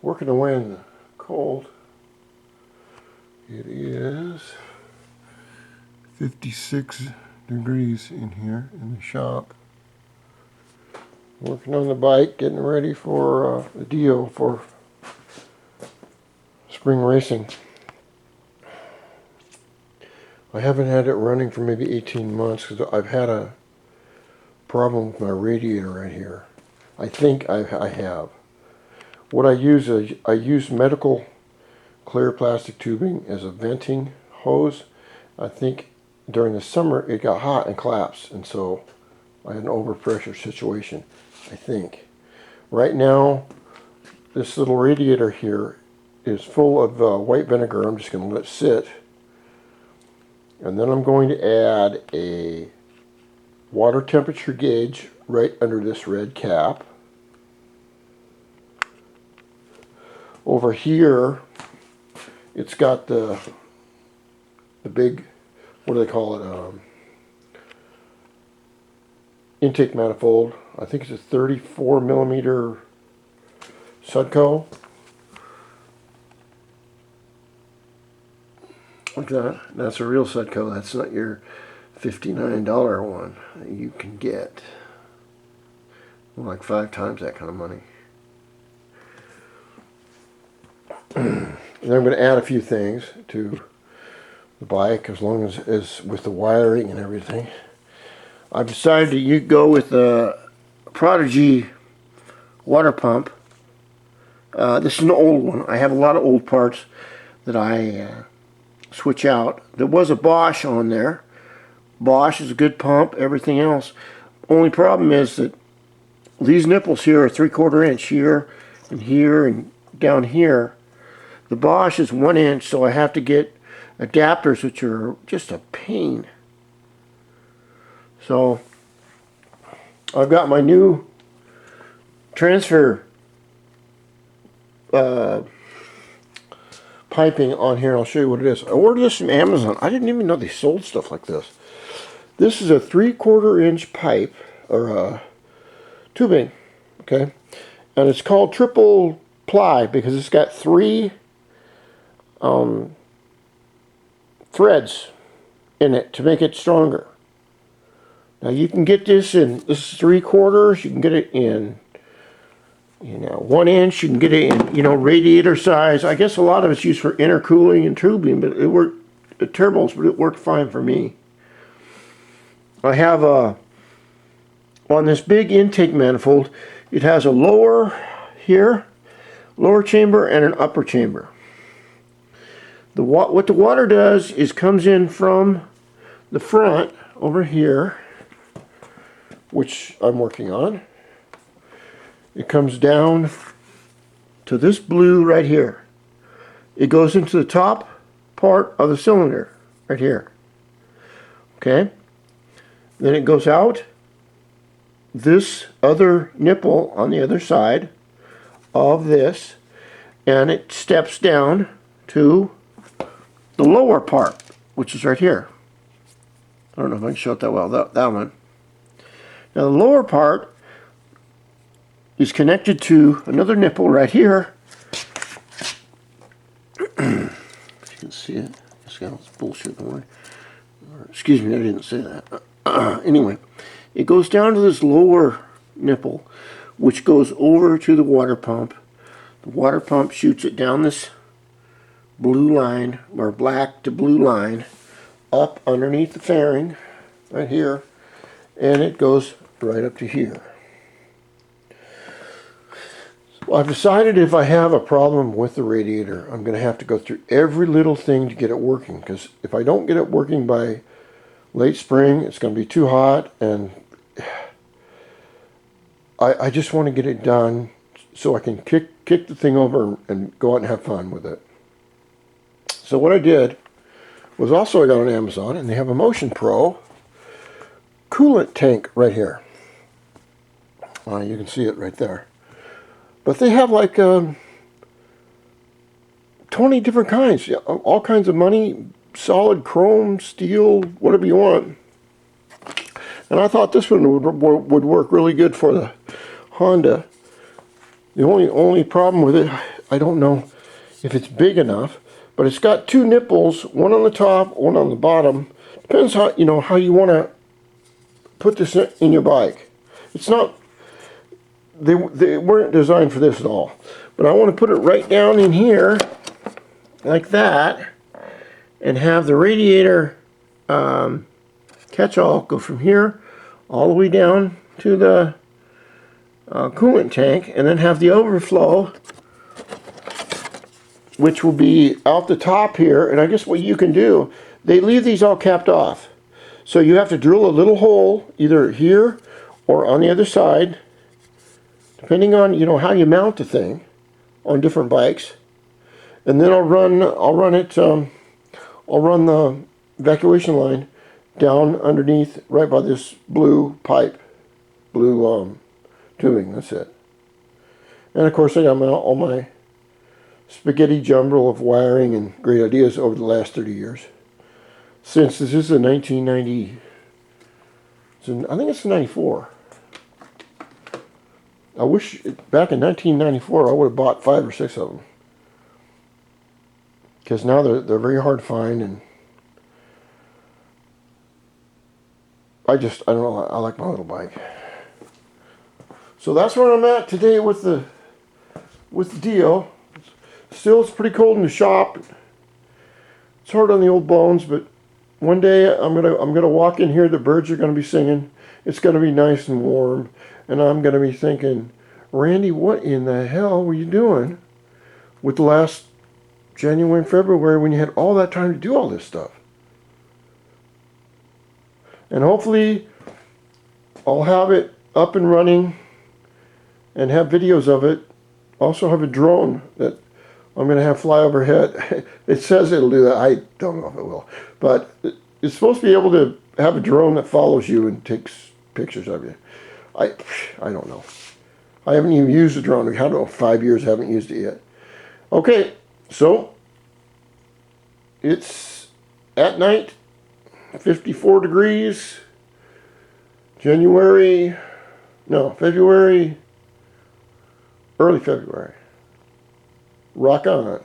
working away in the cold. It is 56 degrees in here in the shop. Working on the bike, getting ready for the DIO for spring racing. I haven't had it running for maybe 18 months because I've had a problem with my radiator right here. I think I have. What I use is I use medical clear plastic tubing as a venting hose. I think during the summer it got hot and collapsed, and so I had an overpressure situation, I think. Right now, this little radiator here is full of white vinegar. I'm just going to let it sit. And then I'm going to add a water temperature gauge right under this red cap. Over here, it's got the big, what do they call it, intake manifold. I think it's a 34 millimeter Sudco. Look at that. That's a real Sudco. That's not your $59 one that you can get. Like 5 times that kind of money. And I'm going to add a few things to the bike, as long as with the wiring and everything. I've decided to go with a Prodigy water pump. This is an old one. I have a lot of old parts that I switch out. There was a Bosch on there. Bosch is a good pump, everything else. Only problem is that these nipples here are 3/4 inch here and down here. The Bosch is 1 inch, so I have to get adapters, which are just a pain. So I've got my new transfer piping on here. I'll show you what it is. I ordered this from Amazon. I didn't even know they sold stuff like this. This is a 3/4 inch pipe, or tubing, okay? And it's called triple ply because it's got 3 threads in it to make it stronger. Now you can get this in, this is 3/4, you can get it in, 1 inch, you can get it in, radiator size. I guess a lot of it's used for intercooling and tubing, but it worked, turbos, but it worked fine for me. I have on this big intake manifold, it has a lower here, lower chamber, and an upper chamber. What the water does is comes in from the front over here, which I'm working on. It comes down to this blue right here. It goes into the top part of the cylinder right here. Okay? Then it goes out this other nipple on the other side of this, and it steps down to the lower part, which is right here. I don't know if I can show it that well, that one. Now the lower part is connected to another nipple right here. If you can see it, it's got all this bullshit in the way. Excuse me, I didn't say that. Anyway, it goes down to this lower nipple, which goes over to the water pump. The water pump shoots it down this blue line, or black to blue line, up underneath the fairing, right here, and it goes right up to here. So I've decided if I have a problem with the radiator, I'm going to have to go through every little thing to get it working, because if I don't get it working by late spring, it's going to be too hot, and I just want to get it done so I can kick the thing over and go out and have fun with it. So what I did was also I got on Amazon, and they have a Motion Pro coolant tank right here. You can see it right there. But they have like 20 different kinds, all kinds of money, solid chrome, steel, whatever you want. And I thought this one would work really good for the Honda. The only problem with it, I don't know if it's big enough, but it's got two nipples, one on the top, one on the bottom. Depends how, you know, how you want to put this in your bike. It's not, they weren't designed for this at all. But I want to put it right down in here, like that, and have the radiator catch-all go from here all the way down to the coolant tank, and then have the overflow, which will be out the top here. And I guess what you can do, they leave these all capped off. So you have to drill a little hole either here or on the other side, depending on, you know, how you mount the thing on different bikes. And then I'll run the evacuation line down underneath right by this blue pipe, blue tubing. That's it. And of course I got all my spaghetti jumble of wiring and great ideas over the last 30 years. Since this is a 1990, I think it's a 94. I wish back in 1994 I would have bought 5 or 6 of them. Because now they're very hard to find, and I don't know, I like my little bike. So that's where I'm at today with the DIO. Still, it's pretty cold in the shop. It's hard on the old bones, but one day I'm gonna walk in here. The birds are gonna be singing. It's gonna be nice and warm, and I'm gonna be thinking, Randy, what in the hell were you doing with the last January and February when you had all that time to do all this stuff? And hopefully I'll have it up and running and have videos of it. Also have a drone that I'm going to have fly overhead. It says it'll do that. I don't know if it will. But it's supposed to be able to have a drone that follows you and takes pictures of you. I don't know. I haven't even used the drone. I don't know, 5 years I haven't used it yet. Okay, so it's at night, 54 degrees, February, early February. Rock on.